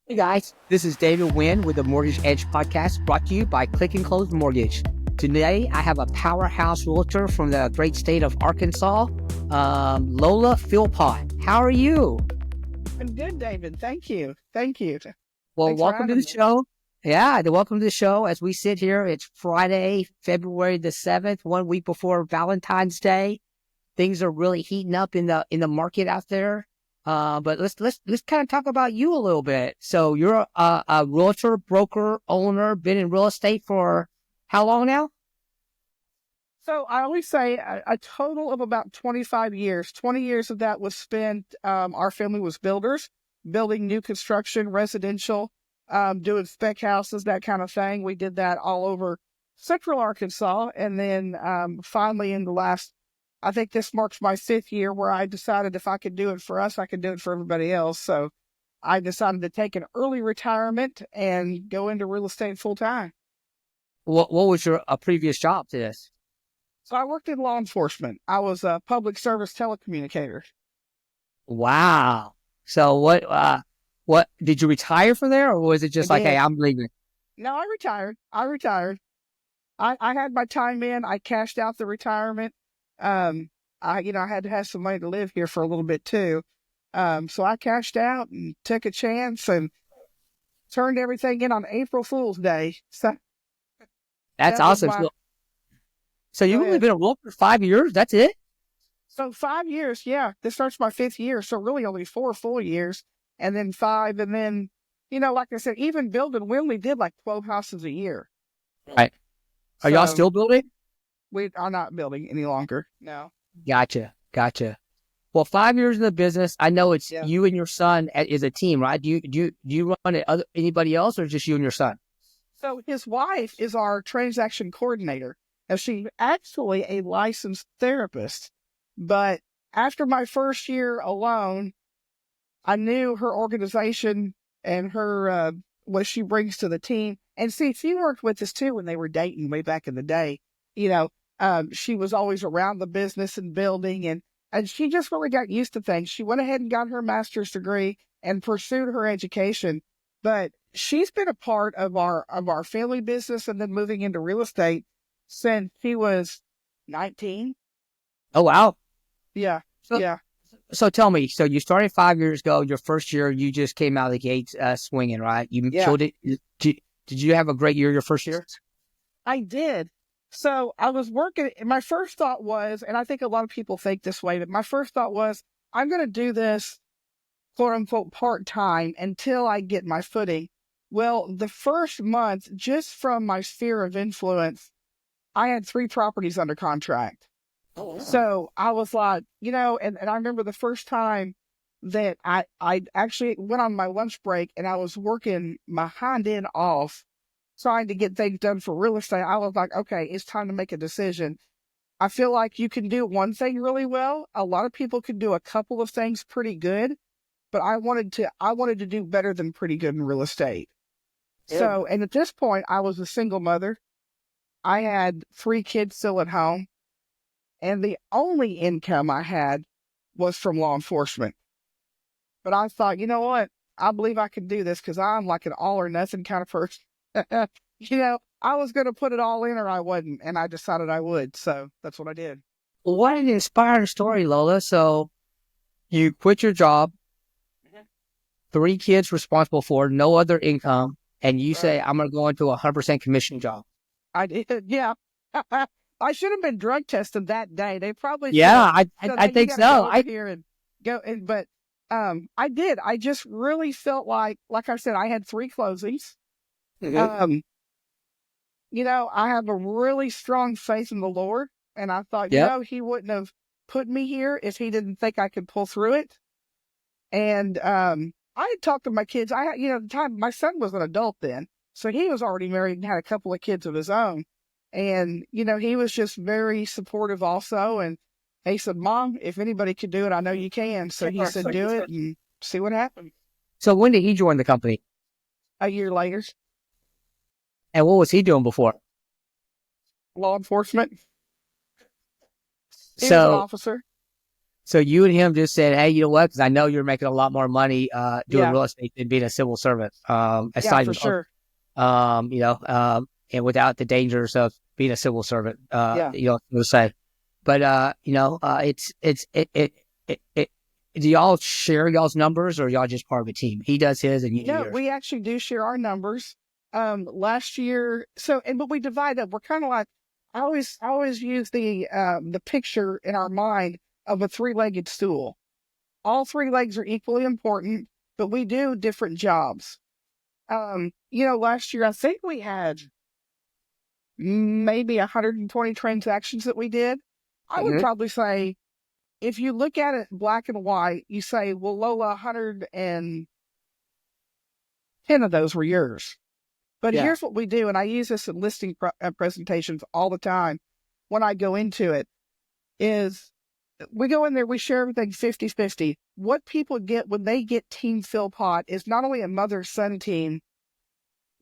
Hey guys, this is David Wynn with the Mortgage Edge podcast brought to you by Click and Close Mortgage. Today, I have a powerhouse realtor from the great state of Arkansas, Lola Philpott. How are you? I'm good, David. Thank you. Thank you. Well, Thanks for welcome to having the me. show. Welcome to the show. As we sit here, it's Friday, February the 7th, 1 week before Valentine's Day. Things are really heating up in the market out there. But let's kind of talk about you a little bit. So you're a realtor, broker, owner, been in real estate for how long now? So I always say a total of about 25 years. 20 years of that was spent, our family was builders, building new construction, residential, doing spec houses, that kind of thing. We did that all over central Arkansas. And then finally in the last, I think this marks my 5th year where I decided if I could do it for us, I could do it for everybody else. So I decided to take an early retirement and go into real estate full time. What was your previous job to this? So I worked in law enforcement. I was a public service telecommunicator. Wow. So what did you retire from there, or was it I just like, hey, did. I'm leaving? No, I retired. I had my time in. I cashed out the retirement. I had to have some money to live here for a little bit too. So I cashed out and took a chance and turned everything in on April Fool's Day. So That's that was awesome. my, So go you've only ahead. been a realtor for 5 years. That's it? So 5 years, yeah. This starts my 5th year. So really only 4 full years and then 5. And then, like I said, even building, we only did like 12 houses a year. Right. Are y'all So still building? we are not building any longer. No. Gotcha. Well, 5 years in the business, I know it's Yeah. you and your son is a team, right? Do you run it anybody else, or just you and your son? So his wife is our transaction coordinator. And she's actually a licensed therapist. But after my first year alone, I knew her organization and her what she brings to the team. And see, she worked with us too when they were dating way back in the day. You know, she was always around the business and building, and she just really got used to things. She went ahead and got her master's degree and pursued her education. But she's been a part of our family business and then moving into real estate since she was 19. Oh wow. Yeah, So yeah, so tell me, so you started 5 years ago. Your first year, you just came out of the gates swinging, right? You yeah. killed it. Did you have a great year your first year? I did. So I was working. My first thought was, and I think a lot of people think this way, but my first thought was, I'm going to do this quote unquote part time until I get my footing. Well, the first month, just from my sphere of influence, I had 3 properties under contract. Oh, wow. So I was like, and I remember the first time that I actually went on my lunch break and I was working my hind end off trying to get things done for real estate. I was like, okay, it's time to make a decision. I feel like you can do one thing really well. A lot of people can do a couple of things pretty good, but I wanted to do better than pretty good in real estate. Yeah. So, and at this point, I was a single mother. I had 3 kids still at home, and the only income I had was from law enforcement. But I thought, you know what? I believe I can do this because I'm like an all or nothing kind of person. I was going to put it all in or I wasn't, and I decided I would. So that's what I did. What an inspiring story, Lola. So you quit your job, Mhm. 3 kids responsible for, no other income, and you Right. say, I'm going to go into a 100% commission job. I did. Yeah. I should have been drug tested that day. They probably should Yeah, have I, said, I hey, you think got to go so. over here and go. But I did. I just really felt like I said, I had 3 closings. Mhm. Um, I have a really strong faith in the Lord. And I thought, Yep. he wouldn't have put me here if he didn't think I could pull through it. And I had talked to my kids. At the time, my son was an adult then. So he was already married and had a couple of kids of his own. And, he was just very supportive also. And he said, Mom, if anybody could do it, I know you can. So he said, do it and see what happens. So when did he join the company? A year later, And what was he doing before? law enforcement. He was an So, officer. So you and him just said, hey, you know what? Because I know you're making a lot more money doing Yeah, real estate than being a civil servant. yeah, Aside for with sure. and without the dangers of being a civil servant, Yeah. we'll say. But it. Do y'all share y'all's numbers, or y'all just part of a team? He does his, and you do No, yours. we actually do share our numbers. Last year, but we divide up. We're kind of like, I always use the picture in our mind of a three-legged stool. All three legs are equally important, but we do different jobs. Last year I think we had maybe 120 transactions that we did. I would Mm-hmm. probably say, if you look at it black and white, you say, well, Lola, 110 of those were yours. But Yeah. here's what we do, and I use this in listing presentations all the time when I go into it, is we go in there, we share everything 50-50. What people get when they get Team Philpott is not only a mother-son team.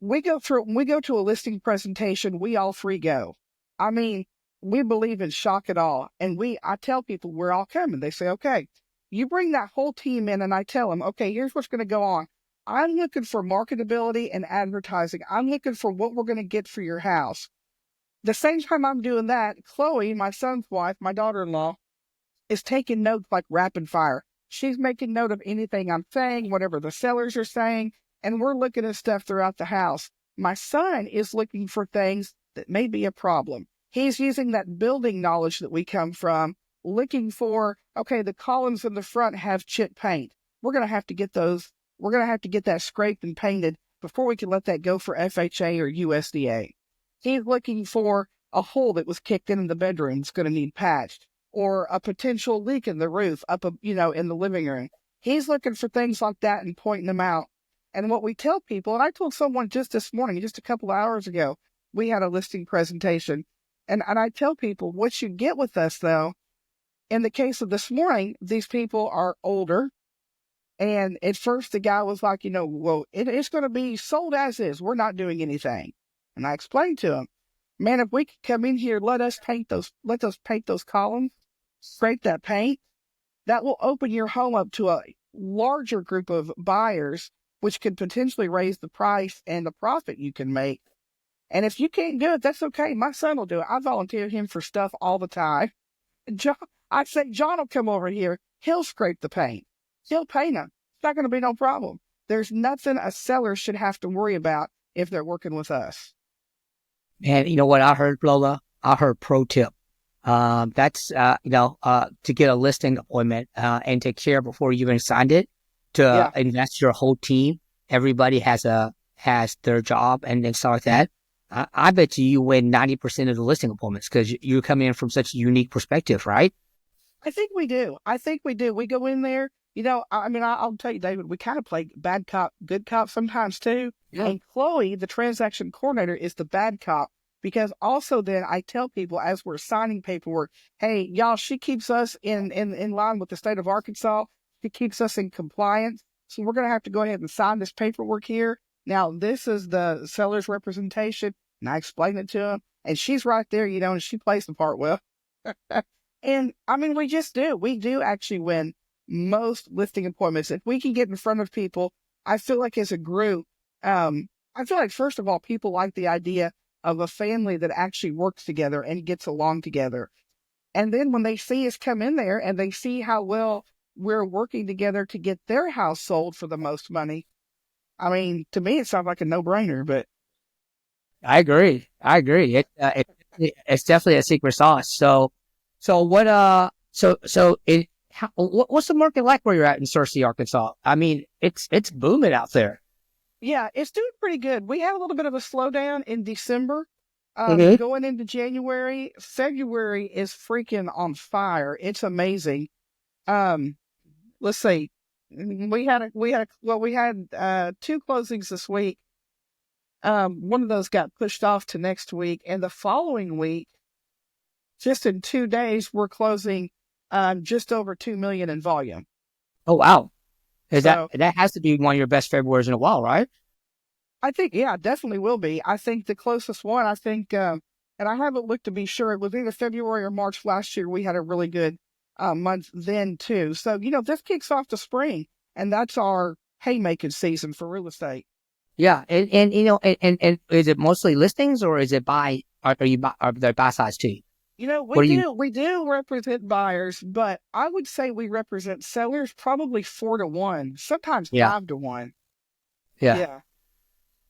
When we go to a listing presentation, we all three go. I mean, we believe in shock it all. And I tell people we're all coming. They say, okay, you bring that whole team in, and I tell them, okay, here's what's going to go on. I'm looking for marketability and advertising. I'm looking for what we're going to get for your house. The same time I'm doing that, Chloe, my son's wife, my daughter-in-law, is taking notes like rapid fire. She's making note of anything I'm saying, whatever the sellers are saying, and we're looking at stuff throughout the house. My son is looking for things that may be a problem. He's using that building knowledge that we come from, looking for, okay, the columns in the front have chip paint. We're going to have to get those, we're going to have to get that scraped and painted before we can let that go for FHA or USDA. He's looking for a hole that was kicked in the bedroom that's going to need patched, or a potential leak in the roof in the living room. He's looking for things like that and pointing them out. And what we tell people, and I told someone just this morning, just a couple of hours ago, we had a listing presentation. And I tell people, what you get with us, though, in the case of this morning, these people are older. And at first, the guy was like, well, it's going to be sold as is. We're not doing anything. And I explained to him, man, if we could come in here, let us paint those columns, scrape that paint, that will open your home up to a larger group of buyers, which could potentially raise the price and the profit you can make. And if you can't do it, that's okay. My son will do it. I volunteer him for stuff all the time. John, I say, John will come over here. He'll scrape the paint. He'll paint them. It's not going to be no problem. There's nothing a seller should have to worry about if they're working with us. And you know what I heard, Lola? I heard pro tip. That's to get a listing appointment and to care before you even signed it, to Yeah. invest your whole team. Everybody has their job and stuff like that. I bet you win 90% of the listing appointments because you come in from such a unique perspective, right? I think we do. I think we do. We go in there, I'll tell you, David, we kind of play bad cop, good cop sometimes too. Yeah. And Chloe, the transaction coordinator, is the bad cop, because also then I tell people as we're signing paperwork, hey, y'all, she keeps us in line with the state of Arkansas. She keeps us in compliance. So we're going to have to go ahead and sign this paperwork here. Now, this is the seller's representation. And I explain it to him. And she's right there, and she plays the part well. And I mean, we just do. We do actually win most listing appointments. If we can get in front of people, I feel like as a group, I feel like, first of all, people like the idea of a family that actually works together and gets along together. And then when they see us come in there and they see how well we're working together to get their house sold for the most money, I mean, to me, it sounds like a no-brainer, but I agree. I agree. It's definitely a secret sauce. So what? What's the market like where you're at in Searcy, Arkansas? I mean, it's booming out there. yeah, it's doing pretty good. We had a little bit of a slowdown in December. Mm-hmm. Going into January, February is freaking on fire. It's amazing. Um, let's see. We had two closings this week. One of those got pushed off to next week, and the following week, just in 2 days, we're closing just over 2 million in volume. Oh wow, So that has to be one of your best Februarys in a while, right? I think, yeah, definitely will be. I think the closest one, and I haven't looked to be sure, it was either February or March last year. We had a really good month then too. So, this kicks off the spring, and that's our haymaking season for real estate. Yeah, and and is it mostly listings or is it buy? Are there buy sides too? We What are you? do represent buyers, but I would say we represent sellers probably 4 to 1, sometimes Yeah, 5 to 1. yeah. Yeah.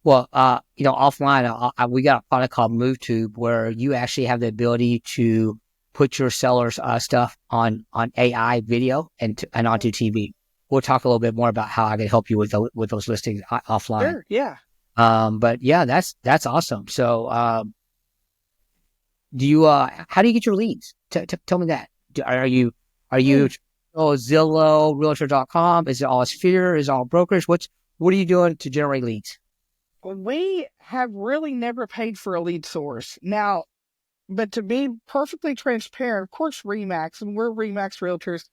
Well, offline, we got a product called MoveTube where you actually have the ability to put your seller's stuff on AI video and onto TV. We'll talk a little bit more about how I can help you with those listings offline. Sure. Yeah. But yeah, that's awesome. So, how do you get your leads? Tell me that. Are you Zillow, Realtor.com? Is it all Sphere? Is it all brokers? What are you doing to generate leads? We have really never paid for a lead source. Now, but to be perfectly transparent, of course, Remax, and we're Remax Realtors,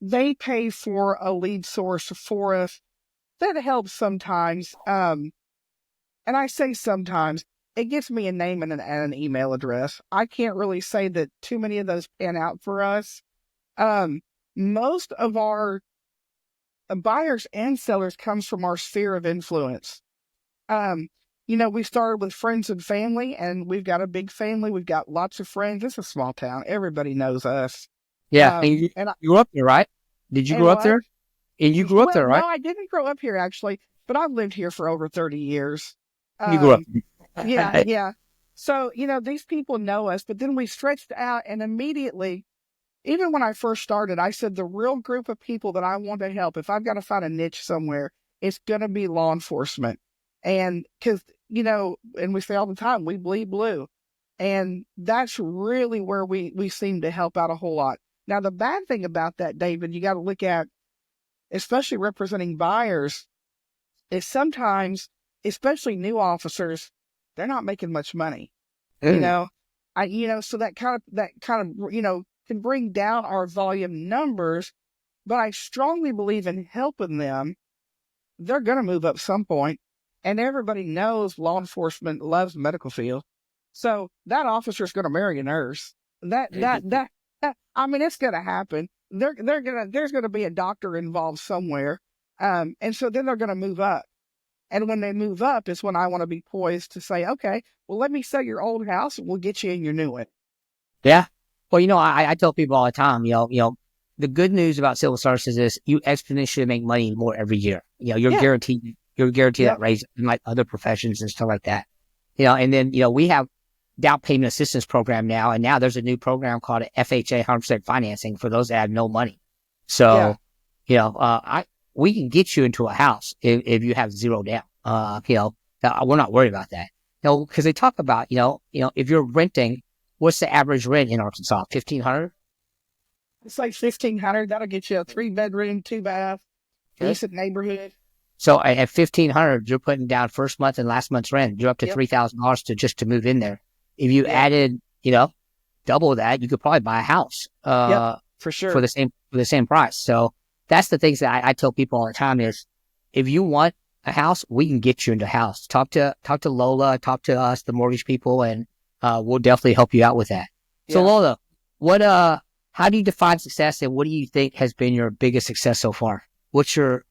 they pay for a lead source for us. That helps sometimes. And I say sometimes, it gives me a name and an email address. I can't really say that too many of those pan out for us. Most of our buyers and sellers comes from our sphere of influence. We started with friends and family, and we've got a big family. We've got lots of friends. It's a small town. Everybody knows us. Yeah, and And you grew up there, right? Did you and grow up what? there? And you grew up Well, there, no, right? I didn't grow up here actually, but I've lived here for over 30 years. You grew up. Um, yeah, yeah. So, these people know us, but then we stretched out, and immediately, even when I first started, I said the real group of people that I want to help, if I've got to find a niche somewhere, it's going to be law enforcement. And because, and we say all the time, we bleed blue. And that's really where we seem to help out a whole lot. Now, the bad thing about that, David, you got to look at, especially representing buyers, is sometimes, especially new officers, they're not making much money. You Mm. know, so that kind of can bring down our volume numbers. But I strongly believe in helping them. They're going to move up some point, and everybody knows law enforcement loves the medical field. So that officer is going to marry a nurse. I mean, it's going to happen. There's going to be a doctor involved somewhere. And so then they're going to move up. And when they move up is when I want to be poised to say, okay, well, let me sell your old house and we'll get you in your new one. Yeah. Well, I tell people all the time, the good news about civil services is you exponentially make money more every year. You're Yeah. guaranteed that Yep. raise in like other professions and stuff like that. And then, we have down payment assistance program now, and now there's a new program called FHA 100% financing for those that have no money. Yeah. So, we can get you into a house if you have zero down. We're not worried about that. Because they talk about, if you're renting, what's the average rent in Arkansas? 1,500. It's like 1,500. That'll get you a 3 bedroom, 2 bath, Okay. decent neighborhood. So at 1,500, you're putting down first month and last month's rent. You're up to Yep. $3,000 to move in there. If you Yep. added, double that, you could probably buy a house. Yep. For sure. For the same price. So that's the things that I tell people all the time is, if you want a house, we can get you into a house. Talk to Lola, talk to us, the mortgage people, and we'll definitely help you out with that. So Yeah. Lola, how do you define success, and what do you think has been your biggest success so far? What's the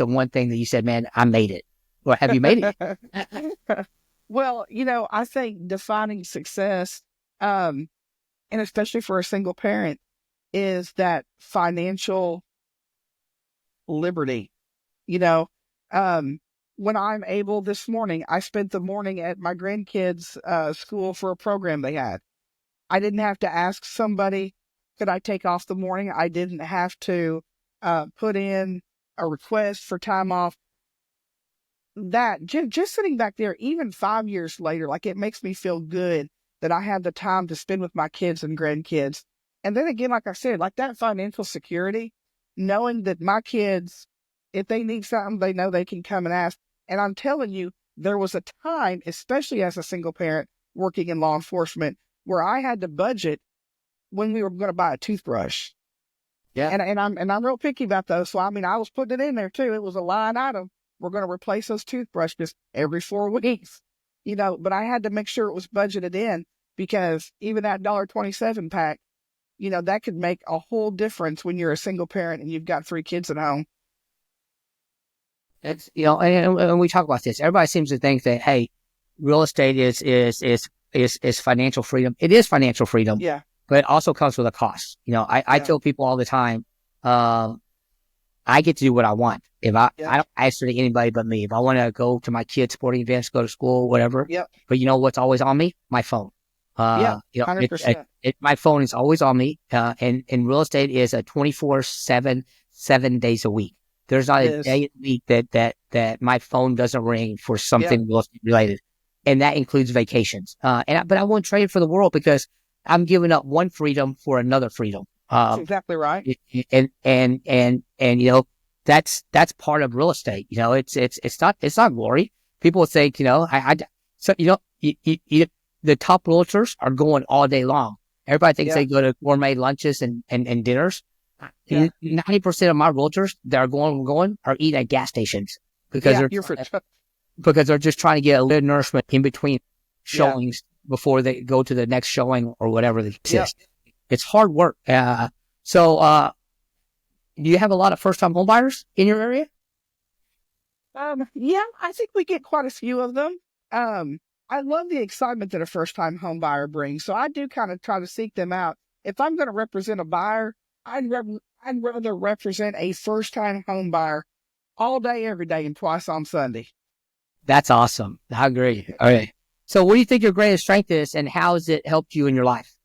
one thing that you said, man, I made it, or have you made it? Well, I think defining success, and especially for a single parent, is that financial liberty. You know, when I'm able this morning, I spent the morning at my grandkids' school for a program they had. I didn't have to ask somebody, could I take off the morning? I didn't have to put in a request for time off. That just sitting back there, even 5 years later, like it makes me feel good that I have the time to spend with my kids and grandkids. And then again, like I said, like that financial security, knowing that my kids, if they need something, they know they can come and ask. And I'm telling you, there was a time, especially as a single parent working in law enforcement, where I had to budget when we were going to buy a toothbrush. Yeah. And I'm real picky about those. So I mean, I was putting it in there too. It was a line item. We're going to replace those toothbrushes every 4 weeks, but I had to make sure it was budgeted in, because even that $1.27 pack, that could make a whole difference when you're a single parent and you've got 3 kids at home. It's, and we talk about this. Everybody seems to think that, hey, real estate is financial freedom. It is financial freedom, Yeah. but it also comes with a cost. I tell people all the time, I get to do what I want. If I don't answer to anybody but me. If I want to go to my kids' sporting events, go to school, whatever. Yep. But you know what's always on me? My phone. 100%. My phone is always on me. And real estate is a 24/7, 7 days a week. There's not a day a week that my phone doesn't ring for something real estate related, and that includes vacations. But I won't trade it for the world because I'm giving up one freedom for another freedom. That's exactly right. And that's part of real estate. It's not glory. People think, the top realtors are going all day long. Everybody thinks they go to gourmet lunches and dinners. 90% of my realtors that are going are eating at gas stations because they're just trying to get a little nourishment in between showings before they go to the next showing or whatever they exist. It's hard work. So do you have a lot of first-time home buyers in your area? Yeah, I think we get quite a few of them. I love the excitement that a first-time home buyer brings, so I do kind of try to seek them out. If I'm going to represent a buyer, I'd rather represent a first-time home buyer all day, every day, and twice on Sunday. That's awesome. I agree. All right. So what do you think your greatest strength is, and how has it helped you in your life?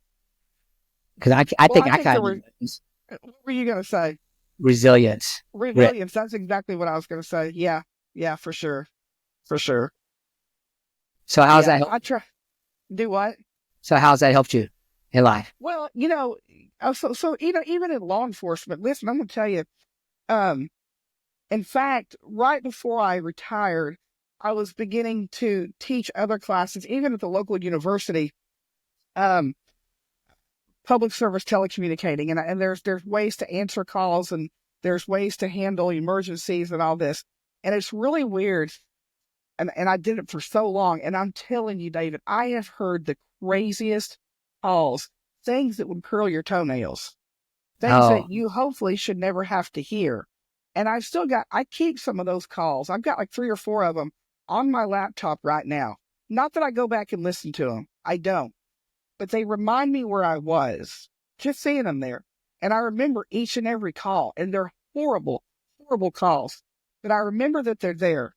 Because I think I kind of... What were you going to say? Resilience. Resilience. That's exactly what I was going to say. Yeah, for sure. For sure. So how's that helped? Do what? So how's that helped you in life? Well, even in law enforcement, listen, I'm going to tell you, in fact, right before I retired, I was beginning to teach other classes, even at the local university, public service telecommunicating. And there's ways to answer calls, and there's ways to handle emergencies and all this. And it's really weird. And I did it for so long. And I'm telling you, David, I have heard the craziest calls, things that would curl your toenails, things that you hopefully should never have to hear. And I keep some of those calls. I've got like 3 or 4 of them on my laptop right now. Not that I go back and listen to them. I don't. But they remind me where I was, just seeing them there. And I remember each and every call. And they're horrible, horrible calls. But I remember that they're there.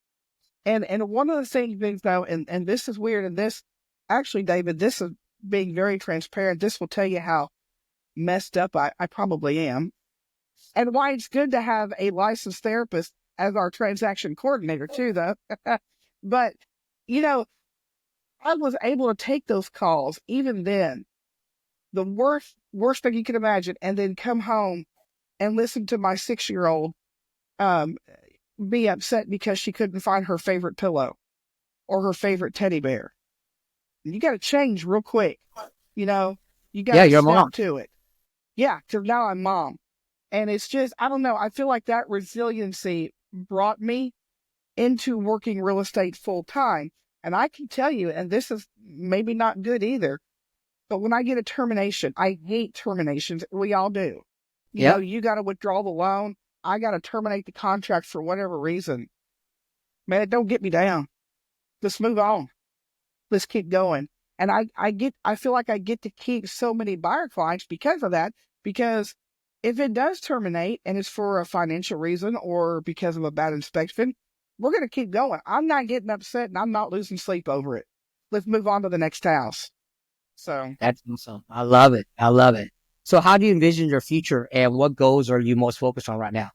And one of the things, though, and this is weird, and this, actually, David, this is being very transparent. This will tell you how messed up I probably am, and why it's good to have a licensed therapist as our transaction coordinator, too, though. But, I was able to take those calls, even then, the worst thing you can imagine, and then come home and listen to my 6-year-old be upset because she couldn't find her favorite pillow or her favorite teddy bear. You got to change real quick. You got to snap to it. Yeah, because now I'm mom. And it's just, I don't know, I feel like that resiliency brought me into working real estate full time. And I can tell you, and this is maybe not good either, but when I get a termination, I hate terminations. We all do. You got to withdraw the loan. I got to terminate the contract for whatever reason. Man, don't get me down. Let's move on. Let's keep going. And I feel like I get to keep so many buyer clients because of that. Because if it does terminate and it's for a financial reason or because of a bad inspection, we're going to keep going. I'm not getting upset and I'm not losing sleep over it. Let's move on to the next house. So that's awesome. I love it. I love it. So how do you envision your future, and what goals are you most focused on right now?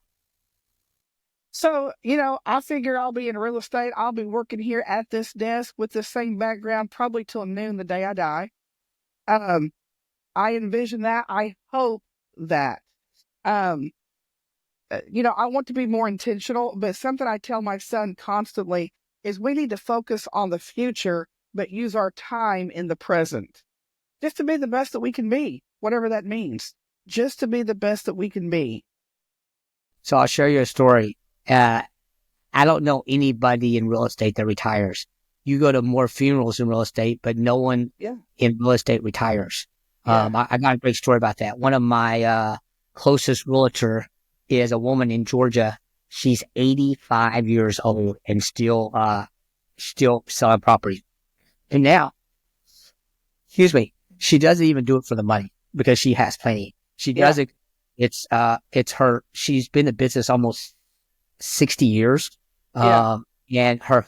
So, I figure I'll be in real estate. I'll be working here at this desk with the same background probably till noon the day I die. I envision that. I hope that. I want to be more intentional, but something I tell my son constantly is we need to focus on the future, but use our time in the present. Just to be the best that we can be, whatever that means. Just to be the best that we can be. So I'll share you a story. I don't know anybody in real estate that retires. You go to more funerals in real estate, but no one in real estate retires. Yeah. I got a great story about that. One of my closest realtor is a woman in Georgia. She's 85 years old and still selling property. And now, excuse me, she doesn't even do it for the money because she has plenty. She does it. It's her. She's been in business almost 60 years. And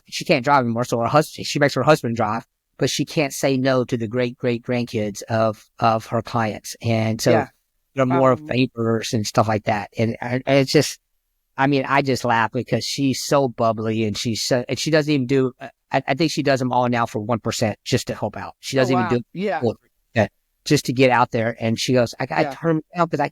she can't drive anymore. So she makes her husband drive, but she can't say no to the great grandkids of her clients. And so there are more favors and stuff like that. And it's just, I mean, I just laugh because she's so bubbly and she doesn't even do, I think she does them all now for 1% just to help out. She doesn't even do it just to get out there. And she goes, I turn out because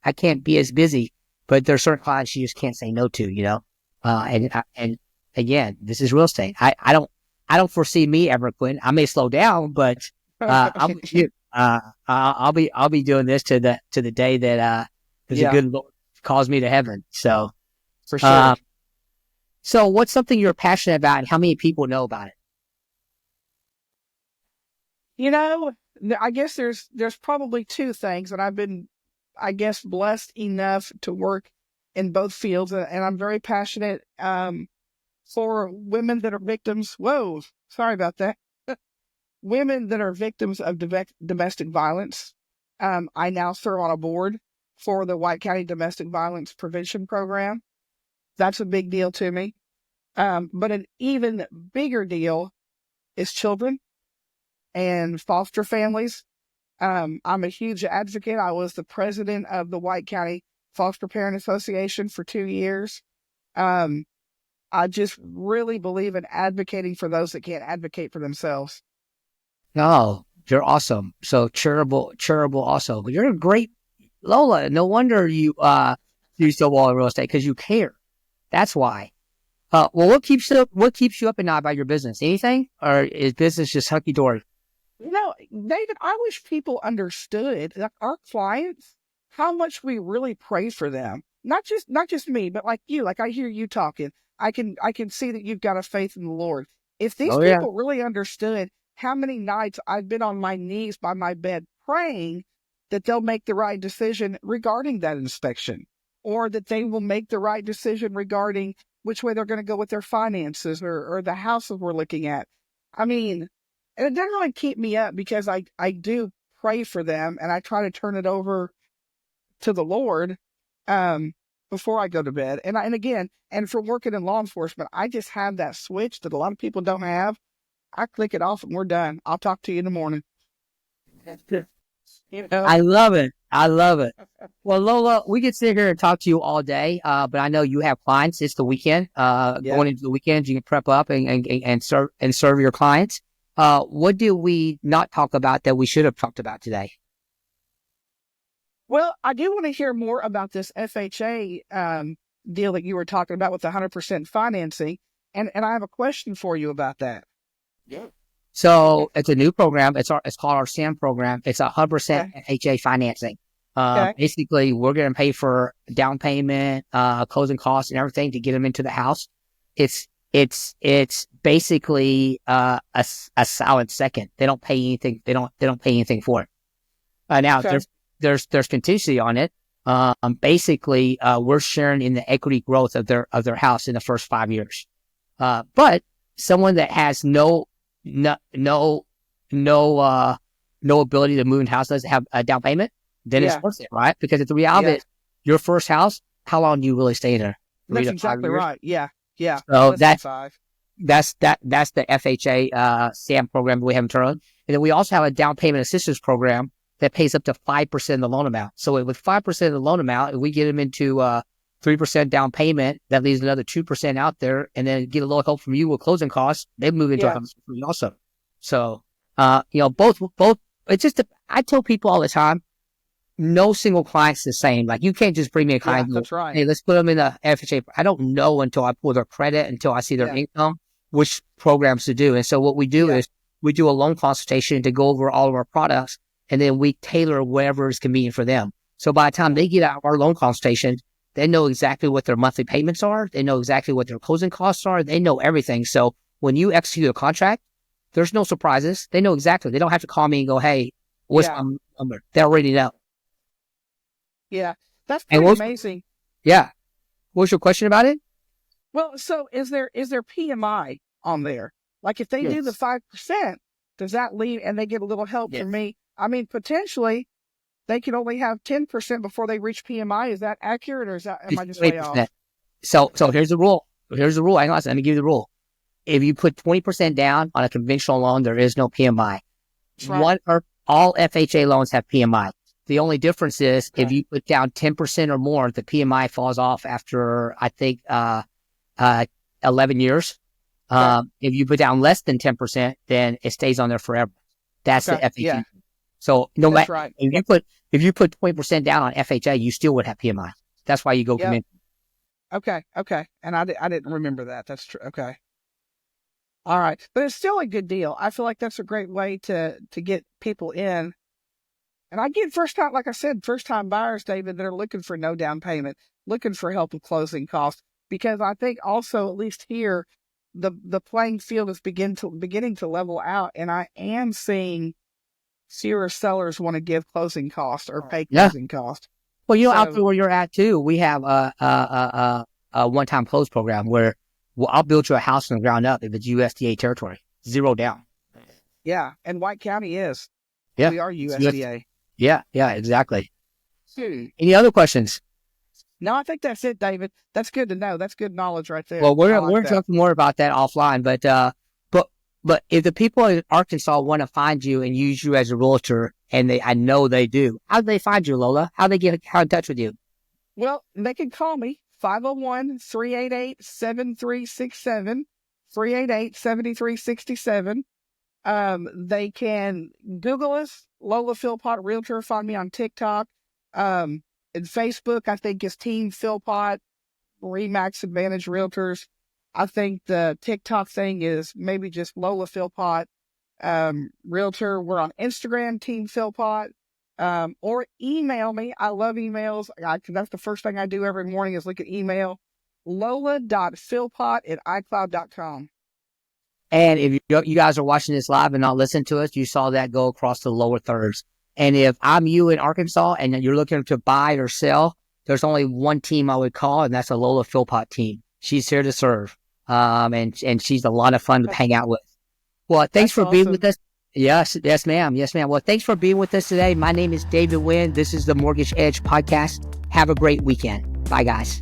I can't be as busy, but there's certain clients she just can't say no to, you know? And again, this is real estate. I don't foresee me ever quitting. I may slow down, but I'm with you. I'll be doing this to the day that there's a good Lord calls me to heaven. So for sure. So what's something you're passionate about, and how many people know about it? You know, I guess there's probably two things, and I've been, I guess, blessed enough to work in both fields, and I'm very passionate for women that are victims. Whoa, sorry about that. Women that are victims of domestic violence. I now serve on a board for the White County Domestic Violence Prevention Program. That's a big deal to me. But an even bigger deal is children and foster families. I'm a huge advocate. I was the president of the White County Foster Parent Association for 2 years. I just really believe in advocating for those that can't advocate for themselves. No, you're awesome. So charitable also. But you're a great Lola. No wonder you do so well in real estate, because you care. That's why. Well, what keeps you up at night about your business? Anything, or is business just hunky dory? You know, David, I wish people understood, like, our clients, how much we really pray for them. Not just me, but like you. Like, I hear you talking. I can see that you've got a faith in the Lord. If these people really understood how many nights I've been on my knees by my bed praying that they'll make the right decision regarding that inspection, or that they will make the right decision regarding which way they're going to go with their finances, or the house that we're looking at. I mean, and it doesn't really keep me up, because I do pray for them, and I try to turn it over to the Lord before I go to bed. And again, for working in law enforcement, I just have that switch that a lot of people don't have. I click it off and we're done. I'll talk to you in the morning. You know? I love it. Well, Lola, we could sit here and talk to you all day, but I know you have clients. It's the weekend. Going into the weekend, you can prep up and serve your clients. What did we not talk about that we should have talked about today? Well, I do want to hear more about this FHA deal that you were talking about with the 100% financing, and I have a question for you about that. Yeah. So it's a new program. It's called our SAM program. It's 100% FHA financing. Basically, we're going to pay for down payment, closing costs, and everything to get them into the house. It's basically a solid second. They don't pay anything. They don't pay anything for it. Now there's contingency on it. Basically, we're sharing in the equity growth of their house in the first 5 years. But someone that has no ability to move in house, doesn't have a down payment, then it's worth it, right? Because it's the reality is, your first house, how long do you really stay in there? That's exactly right. Yeah. So that's the FHA SAM program we have in turn. And then we also have a down payment assistance program that pays up to 5% of the loan amount. So with 5% of the loan amount, if we get them into 3% down payment, that leaves another 2% out there, and then get a little help from you with closing costs, they move into a house also. So, both, it's just, I tell people all the time, no single client's the same. Like, you can't just bring me a client. That's right. Hey, let's put them in the FHA. I don't know until I pull their credit, until I see their income, which programs to do. And so what we do is we do a loan consultation to go over all of our products, and then we tailor whatever is convenient for them. So by the time they get out of our loan consultation, they know exactly what their monthly payments are. They know exactly what their closing costs are. They know everything. So when you execute a contract, there's no surprises. They know exactly. They don't have to call me and go, hey, What's my number? They already know. Yeah. That's pretty amazing. Yeah. What's your question about it? Well, so is there PMI on there? Like if they do the 5%, does that leave and they get a little help from me? I mean, potentially they could only have 10% before they reach PMI. Is that accurate, or am I just way off? So here's the rule. Here's the rule. Hang on, let me give you the rule. If you put 20% down on a conventional loan, there is no PMI. Right. All FHA loans have PMI. The only difference is if you put down 10% or more, the PMI falls off after, I think, 11 years. If you put down less than 10%, then it stays on there forever. That's the FHA. Yeah. So no matter if you put 20% down on FHA, you still would have PMI. That's why you go conventional. Okay. And I didn't remember that. That's true. Okay. All right. But it's still a good deal. I feel like that's a great way to get people in. And I get first time buyers, David, that are looking for no down payment, looking for help with closing costs, because I think also, at least here, the playing field is beginning to level out, and I am seeing fewer sellers want to give closing costs or pay closing costs. Well, out there where you're at too, we have a one-time close program where I'll build you a house from the ground up if it's USDA territory, 0 down. Yeah, and White County is. Yeah, we are USDA. Yeah, exactly. Any other questions? No, I think that's it, David. That's good to know. That's good knowledge right there. Well, we're talking more about that offline, but if the people in Arkansas want to find you and use you as a realtor, and I know they do, how do they find you, Lola? How do they get in touch with you? Well, they can call me 501-388-7367, 388-7367. They can Google us, Lola Philpott Realtor. Find me on TikTok. And Facebook, I think, is Team Philpott, Remax Advantage Realtors. I think the TikTok thing is maybe just Lola Philpott Realtor. We're on Instagram, Team Philpott. Or email me. I love emails. That's the first thing I do every morning is look at email. lola.philpott@icloud.com. And if you guys are watching this live and not listening to us, you saw that go across the lower thirds. And if I'm you in Arkansas and you're looking to buy or sell, there's only one team I would call, and that's a Lola Philpott team. She's here to serve. And she's a lot of fun to hang out with. Well, thanks for being with us. Yes, ma'am. Well, thanks for being with us today. My name is David Wynn. This is the Mortgage Edge podcast. Have a great weekend. Bye, guys.